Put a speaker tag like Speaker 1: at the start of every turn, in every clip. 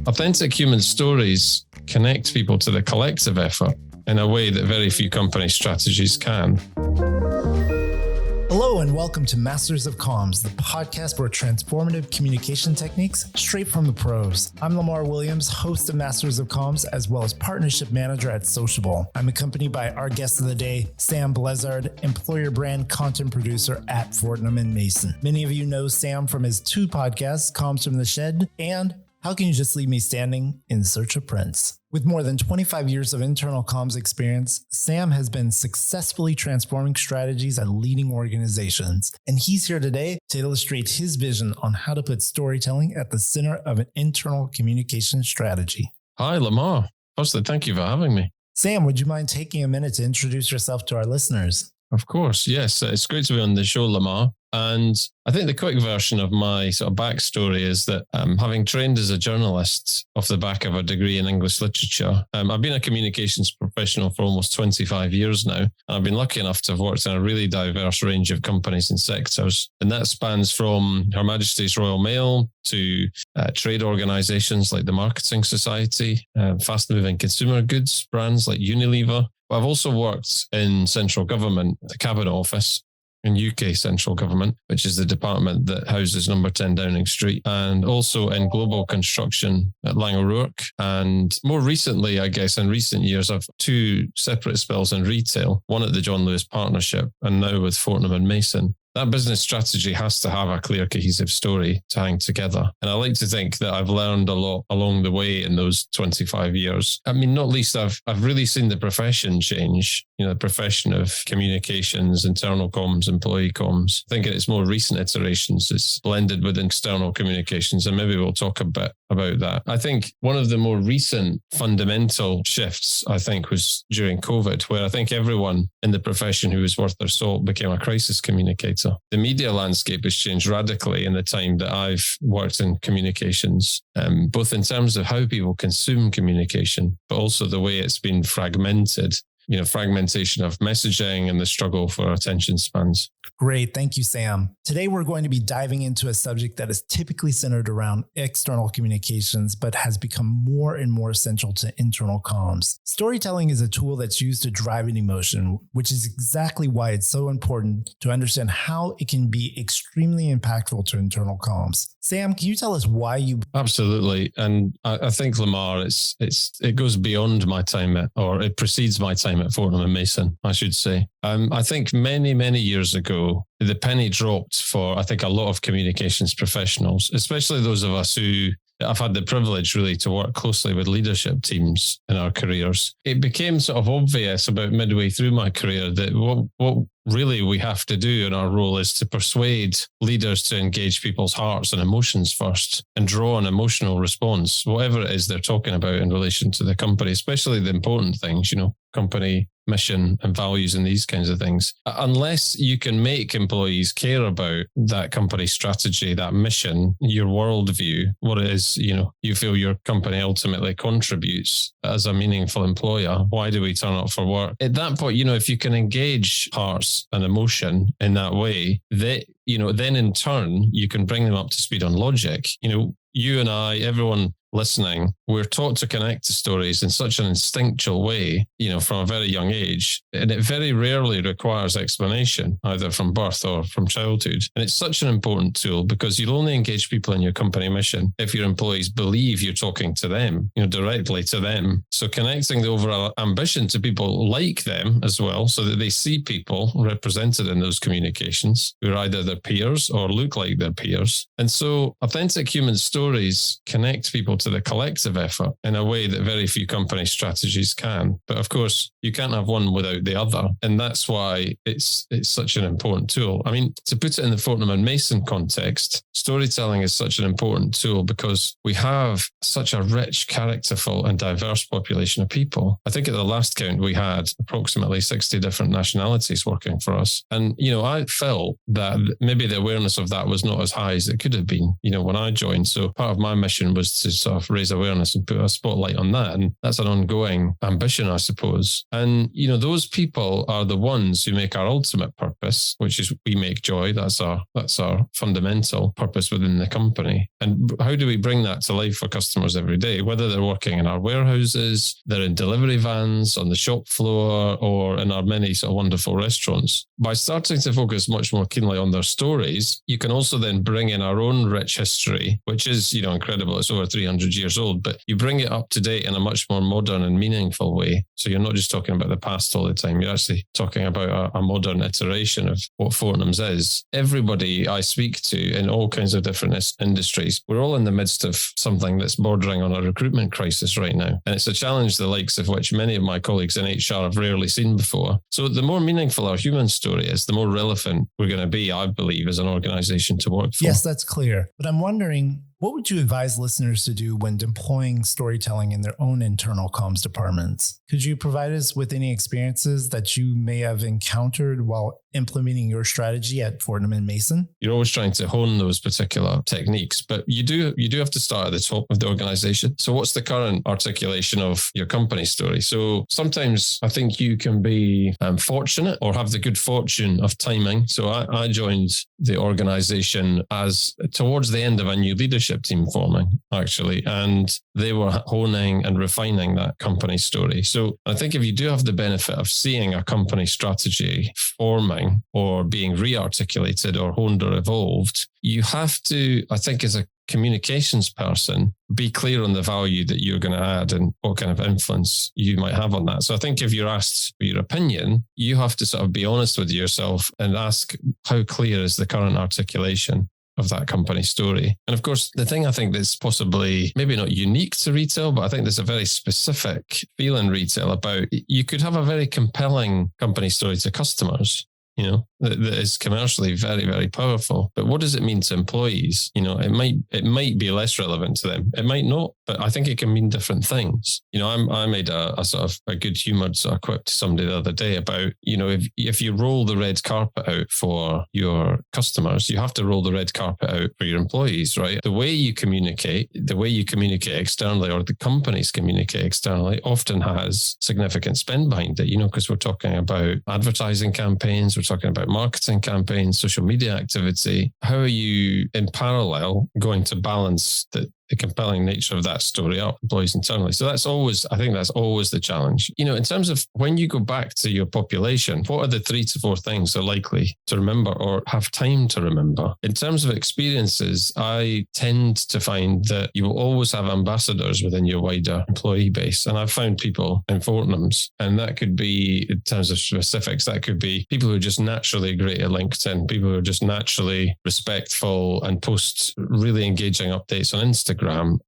Speaker 1: Authentic human stories connect people to the collective effort in a way that very few company strategies can.
Speaker 2: Hello and welcome to Masters of Comms, the podcast where transformative communication techniques straight from the pros. I'm Lamar Williams, host of Masters of Comms, as well as partnership manager at Sociable. I'm accompanied by our guest of the day, Sam Bleazard, employer brand content producer at Fortnum Mason. Many of you know Sam from his two podcasts, Comms from the Shed and How Can You Just Leave Me Standing in Search of Prince? With more than 25 years of internal comms experience, Sam has been successfully transforming strategies at leading organizations. And he's here today to illustrate his vision on how to put storytelling at the center of an internal communication strategy.
Speaker 1: Hi, Lamar. Firstly, thank you for having me.
Speaker 2: Sam, would you mind taking a minute to introduce yourself to our listeners?
Speaker 1: Of course, yes. It's great to be on the show, Lamar. And I think the quick version of my sort of backstory is that having trained as a journalist off the back of a degree in English literature, I've been a communications professional for almost 25 years now. And I've been lucky enough to have worked in a really diverse range of companies and sectors. And that spans from Her Majesty's Royal Mail to trade organizations like the Marketing Society, fast-moving consumer goods brands like Unilever. But I've also worked in central government, the Cabinet Office, in UK central government, which is the department that houses number 10 Downing Street, and also in global construction at Lang O'Rourke. And more recently, I guess, in recent years, I've two separate spells in retail, one at the John Lewis Partnership and now with Fortnum Mason. That business strategy has to have a clear, cohesive story to hang together. And I like to think that I've learned a lot along the way in those 25 years. I mean, not least, I've really seen the profession change, the profession of communications, internal comms, employee comms. I think in its more recent iterations, it's blended with external communications. And maybe we'll talk a bit about that. I think one of the more recent fundamental shifts, I think, was during COVID, where I think everyone in the profession who was worth their salt became a crisis communicator. The media landscape has changed radically in the time that I've worked in communications, both in terms of how people consume communication, but also the way it's been fragmented, fragmentation of messaging and the struggle for attention spans.
Speaker 2: Great. Thank you, Sam. Today, we're going to be diving into a subject that is typically centered around external communications, but has become more and more essential to internal comms. Storytelling is a tool that's used to drive an emotion, which is exactly why it's so important to understand how it can be extremely impactful to internal comms. Sam, can you tell us why you...
Speaker 1: Absolutely. And I think, Lamar, it goes beyond my time or it precedes my time at Fortnum Mason, I should say. I think many, many years ago, the penny dropped for, I think, a lot of communications professionals, especially those of us who I've had the privilege really to work closely with leadership teams in our careers. It became sort of obvious about midway through my career that what really we have to do in our role is to persuade leaders to engage people's hearts and emotions first and draw an emotional response, whatever it is they're talking about in relation to the company, especially the important things, company mission and values and these kinds of things. Unless you can make employees care about that company strategy, that mission, your worldview, what it is, you feel your company ultimately contributes as a meaningful employer, why do we turn up for work? At that point, if you can engage hearts and emotion in that way, then in turn, you can bring them up to speed on logic. You and I, everyone listening, we're taught to connect to stories in such an instinctual way, from a very young age. And it very rarely requires explanation, either from birth or from childhood. And it's such an important tool because you'll only engage people in your company mission if your employees believe you're talking to them, directly to them. So connecting the overall ambition to people like them as well, so that they see people represented in those communications who are either their peers or look like their peers. And so authentic human stories connect people to the collective effort in a way that very few company strategies can. But of course, you can't have one without the other. And that's why it's such an important tool. I mean, to put it in the Fortnum Mason context, storytelling is such an important tool because we have such a rich, characterful and diverse population of people. I think at the last count, we had approximately 60 different nationalities working for us. And, I felt that maybe the awareness of that was not as high as it could have been, when I joined. So part of my mission was to sort sort of raise awareness and put a spotlight on that. And that's an ongoing ambition, I suppose. And, those people are the ones who make our ultimate purpose, which is we make joy. That's our fundamental purpose within the company. And how do we bring that to life for customers every day, whether they're working in our warehouses, they're in delivery vans, on the shop floor, or in our many sort of wonderful restaurants? By starting to focus much more keenly on their stories, you can also then bring in our own rich history, which is, incredible. It's over 300 years old, but you bring it up to date in a much more modern and meaningful way. So you're not just talking about the past all the time. You're actually talking about a modern iteration of what Fortnum's is. Everybody I speak to in all kinds of different industries, we're all in the midst of something that's bordering on a recruitment crisis right now. And it's a challenge the likes of which many of my colleagues in HR have rarely seen before. So the more meaningful our human story is, the more relevant we're going to be, I believe, as an organization to work for.
Speaker 2: Yes, that's clear. But I'm wondering, what would you advise listeners to do when deploying storytelling in their own internal comms departments? Could you provide us with any experiences that you may have encountered while implementing your strategy at Fortnum Mason?
Speaker 1: You're always trying to hone those particular techniques, but you do have to start at the top of the organization. So what's the current articulation of your company story? So sometimes I think you can be fortunate or have the good fortune of timing. So I joined the organization as towards the end of a new leadership team forming, actually, and they were honing and refining that company story. So I think if you do have the benefit of seeing a company strategy forming or being re-articulated or honed or evolved, you have to, I think, as a communications person, be clear on the value that you're going to add and what kind of influence you might have on that. So I think if you're asked for your opinion, you have to sort of be honest with yourself and ask, how clear is the current articulation of that company story? And of course, the thing I think that's possibly maybe not unique to retail, but I think there's a very specific feel in retail about, you could have a very compelling company story to customers, that is commercially very, very powerful. But what does it mean to employees? It might be less relevant to them. It might not, but I think it can mean different things. I made a sort of a good humored sort of quip to somebody the other day about, if you roll the red carpet out for your customers, you have to roll the red carpet out for your employees, right? The way you communicate externally, or the companies communicate externally, often has significant spend behind it, because we're talking about advertising campaigns, we're talking about marketing campaigns, social media activity. How are you in parallel going to balance the compelling nature of that story up employees internally? So I think that's always the challenge. In terms of when you go back to your population, what are the 3 to 4 things they're likely to remember or have time to remember? In terms of experiences, I tend to find that you will always have ambassadors within your wider employee base. And I've found people in Fortnum's, and that could be, in terms of specifics, that could be people who are just naturally great at LinkedIn, people who are just naturally respectful and post really engaging updates on Instagram,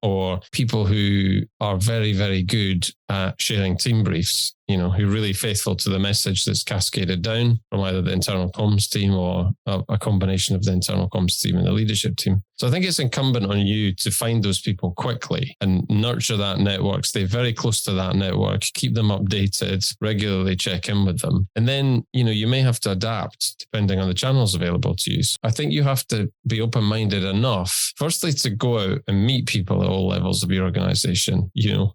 Speaker 1: or people who are very, very good at sharing team briefs, who are really faithful to the message that's cascaded down from either the internal comms team or a combination of the internal comms team and the leadership team. So I think it's incumbent on you to find those people quickly and nurture that network, stay very close to that network, keep them updated, regularly check in with them. And then, you may have to adapt depending on the channels available to you. So I think you have to be open-minded enough, firstly, to go out and meet people at all levels of your organization,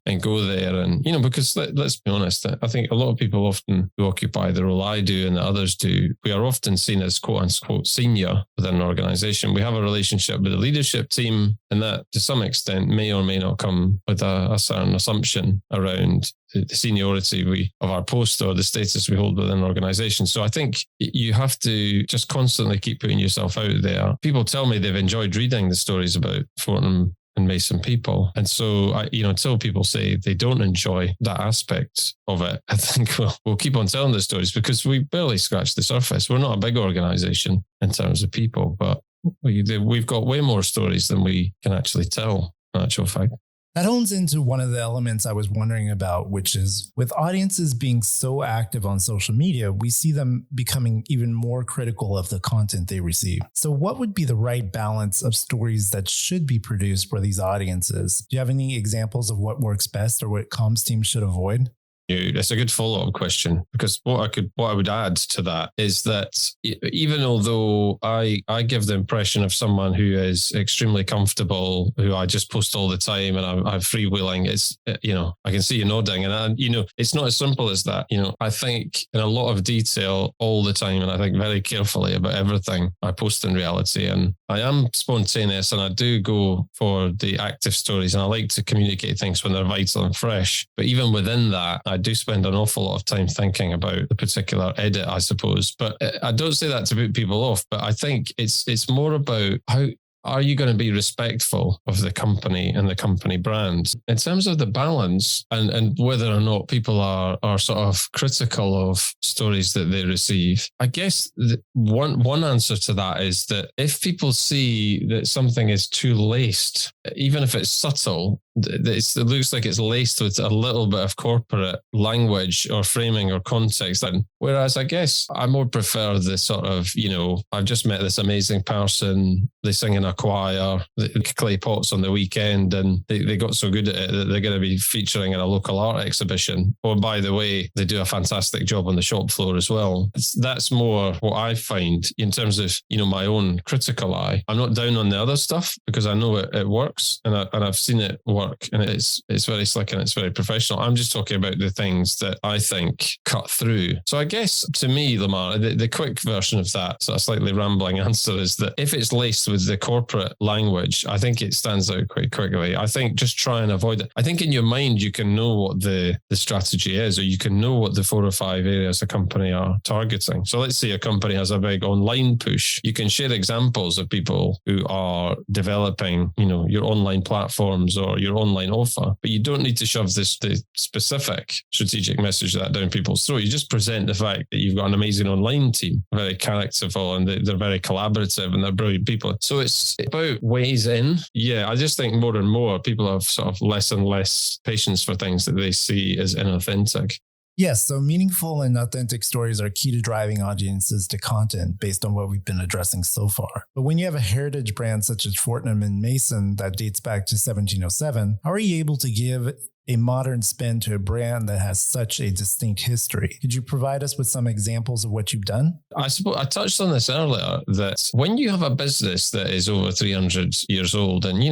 Speaker 1: and go there and, because let's be honest, I think a lot of people often who occupy the role I do and that others do, we are often seen as quote unquote senior within an organization. We have a relationship with the leadership team, and that to some extent may or may not come with a certain assumption around the seniority of our post or the status we hold within an organization. So I think you have to just constantly keep putting yourself out there. People tell me they've enjoyed reading the stories about Fortnum and Mason people. And so, until people say they don't enjoy that aspect of it, I think we'll keep on telling the stories because we barely scratched the surface. We're not a big organization in terms of people, but we've got way more stories than we can actually tell, in actual fact.
Speaker 2: That hones into one of the elements I was wondering about, which is with audiences being so active on social media, we see them becoming even more critical of the content they receive. So what would be the right balance of stories that should be produced for these audiences? Do you have any examples of what works best or what comms teams should avoid?
Speaker 1: It's a good follow-up question, because what I would add to that is that even although I give the impression of someone who is extremely comfortable, who I just post all the time and I'm freewheeling, it's, I can see you nodding, and it's not as simple as that. I think in a lot of detail all the time, and I think very carefully about everything I post in reality. And I am spontaneous, and I do go for the active stories, and I like to communicate things when they're vital and fresh. But even within that, I do spend an awful lot of time thinking about the particular edit, I suppose. But I don't say that to put people off, but I think it's more about how are you going to be respectful of the company and the company brand in terms of the balance, and whether or not people are sort of critical of stories that they receive. I guess one answer to that is that if people see that something is too laced, even if it's subtle, it looks like it's laced with a little bit of corporate language or framing or context. And whereas I guess I more prefer the sort of, I've just met this amazing person, they sing in a choir, they clay pots on the weekend, and they got so good at it that they're going to be featuring in a local art exhibition. Or by the way, they do a fantastic job on the shop floor as well. That's more what I find in terms of, my own critical eye. I'm not down on the other stuff because I know it works, and I've seen it work. And it's very slick and it's very professional. I'm just talking about the things that I think cut through. So I guess to me, Lamar, the quick version of that, so a slightly rambling answer, is that if it's laced with the corporate language, I think it stands out quite quickly. I think just try and avoid it. I think in your mind, you can know what the strategy is, or you can know what the 4 or 5 areas a company are targeting. So let's say a company has a big online push. You can share examples of people who are developing, your online platforms or your online offer, but you don't need to shove the specific strategic message that down people's throat. You just present the fact that you've got an amazing online team, very characterful, and they're very collaborative, and they're brilliant people. So it's about ways in. Yeah, I just think more and more people have sort of less and less patience for things that they see as inauthentic.
Speaker 2: Yes, so meaningful and authentic stories are key to driving audiences to content based on what we've been addressing so far. But when you have a heritage brand such as Fortnum Mason that dates back to 1707, how are you able to give a modern spin to a brand that has such a distinct history? Could you provide us with some examples of what you've done?
Speaker 1: I suppose I touched on this earlier, that when you have a business that is over 300 years old, and,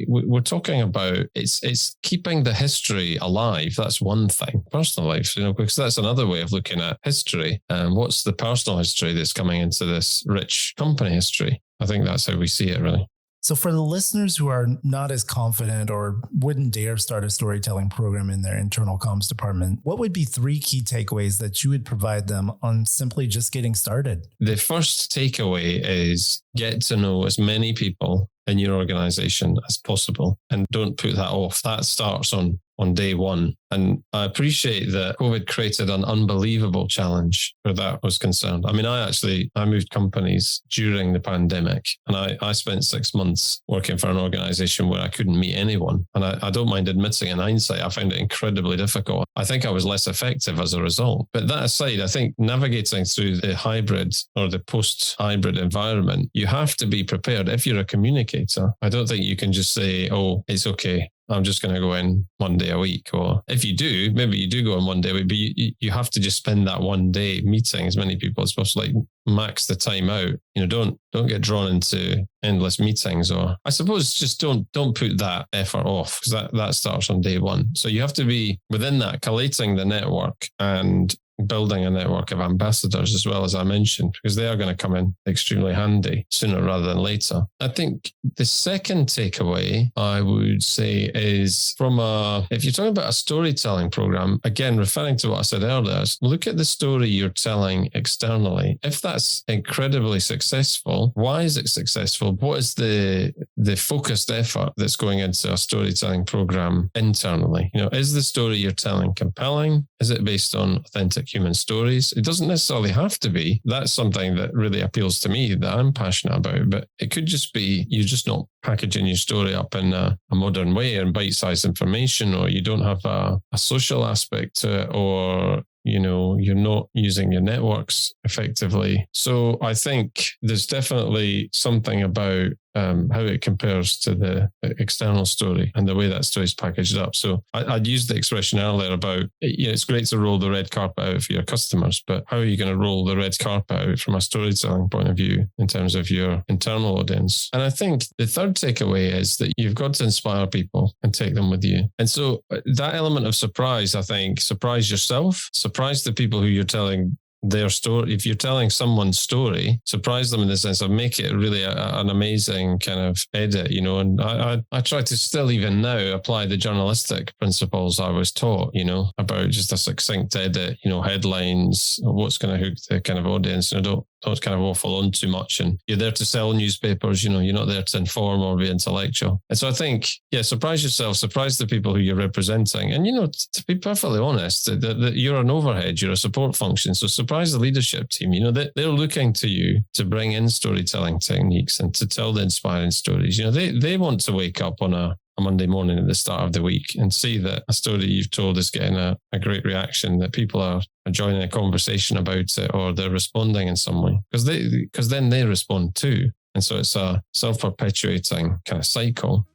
Speaker 1: we're talking about it's keeping the history alive. That's one thing. Personal life, because that's another way of looking at history. What's the personal history that's coming into this rich company history? I think that's how we see it, really.
Speaker 2: So for the listeners who are not as confident or wouldn't dare start a storytelling program in their internal comms department, what would be 3 key takeaways that you would provide them on simply just getting started?
Speaker 1: The first takeaway is get to know as many people in your organization as possible, and don't put that off. That starts on day one. And I appreciate that COVID created an unbelievable challenge where that was concerned. I mean, I moved companies during the pandemic, and I spent 6 months working for an organization where I couldn't meet anyone. And I don't mind admitting in hindsight, I found it incredibly difficult. I think I was less effective as a result. But that aside, I think navigating through the hybrid or the post-hybrid environment, you have to be prepared. If you're a communicator, I don't think you can just say, oh, it's okay, I'm just going to go in 1 day a week. Or if you do, maybe you do go in 1 day a week, but you have to just spend that 1 day meeting as many people as possible, like max the time out. Don't get drawn into endless meetings, or I suppose just don't put that effort off, because that starts on day one. So you have to be within that, collating the network and building a network of ambassadors as well, as I mentioned, because they are going to come in extremely handy sooner rather than later. I think the second takeaway I would say is if you're talking about a storytelling program, again, referring to what I said earlier, look at the story you're telling externally. If that's incredibly successful, why is it successful? What is the focused effort that's going into a storytelling program internally? Is the story you're telling compelling? Is it based on authentic human stories? It doesn't necessarily have to be. That's something that really appeals to me, that I'm passionate about. But it could just be you're just not packaging your story up in a modern way and bite-sized information, or you don't have a social aspect to it, or you're not using your networks effectively. So I think there's definitely something about how it compares to the external story and the way that story is packaged up. So I'd used the expression earlier about, it's great to roll the red carpet out for your customers, but how are you going to roll the red carpet out from a storytelling point of view in terms of your internal audience? And I think the third takeaway is that you've got to inspire people and take them with you. And so that element of surprise, I think, surprise yourself, surprise the people who you're telling their story. If you're telling someone's story, surprise them in the sense of make it really an amazing kind of edit, and I try to still even now apply the journalistic principles I was taught, about just a succinct edit, headlines, what's going to hook the kind of audience, don't kind of waffle on too much. And you're there to sell newspapers, you're not there to inform or be intellectual. And so I think, surprise yourself, surprise the people who you're representing. And, to be perfectly honest, that you're an overhead, you're a support function. So surprise the leadership team. They're looking to you to bring in storytelling techniques and to tell the inspiring stories. They want to wake up on a Monday morning at the start of the week and see that a story you've told is getting a great reaction, that people are joining a conversation about it, or they're responding in some way, because then they respond too. And so it's a self-perpetuating kind of cycle,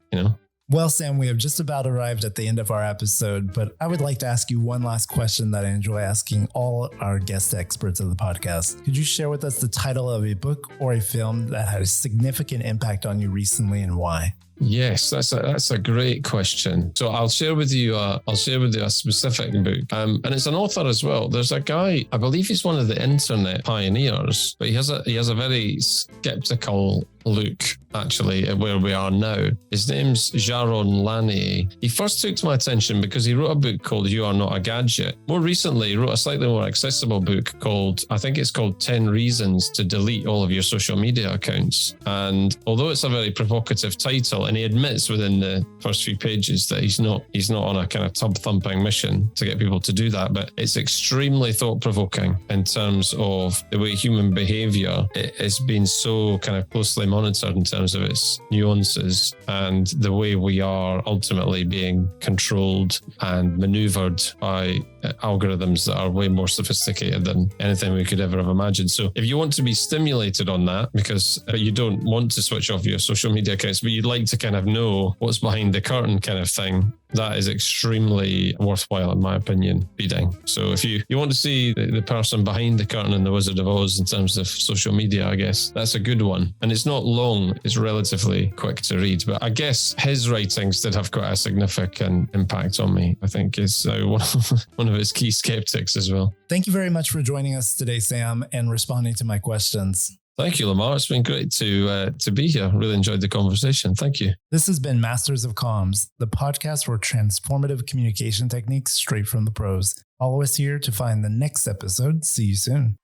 Speaker 2: Well, Sam, we have just about arrived at the end of our episode, but I would like to ask you one last question that I enjoy asking all our guest experts of the podcast. Could you share with us the title of a book or a film that had a significant impact on you recently and why?
Speaker 1: Yes, that's a great question. So I'll share with you a specific book, and it's an author as well. There's a guy, I believe he's one of the internet pioneers, but he has a very skeptical look actually at where we are now. His name's Jaron Lanier. He first took to my attention because he wrote a book called You Are Not a Gadget. More recently, he wrote a slightly more accessible book called 10 Reasons to Delete All of Your Social Media Accounts. And although it's a very provocative title, and he admits within the first few pages that he's not on a kind of tub-thumping mission to get people to do that, but it's extremely thought-provoking in terms of the way human behavior has been so kind of closely monitored in terms of its nuances and the way we are ultimately being controlled and maneuvered by algorithms that are way more sophisticated than anything we could ever have imagined. So if you want to be stimulated on that, because you don't want to switch off your social media accounts, but you'd like to kind of know what's behind the curtain kind of thing, that is extremely worthwhile, in my opinion, reading. So if you want to see the person behind the curtain in The Wizard of Oz in terms of social media, I guess that's a good one. And it's not long, it's relatively quick to read. But I guess his writings did have quite a significant impact on me. I think is one of his key skeptics as well.
Speaker 2: Thank you very much for joining us today, Sam, and responding to my questions.
Speaker 1: Thank you, Lamar. It's been great to be here. Really enjoyed the conversation. Thank you.
Speaker 2: This has been Masters of Comms, the podcast for transformative communication techniques straight from the pros. Follow us here to find the next episode. See you soon.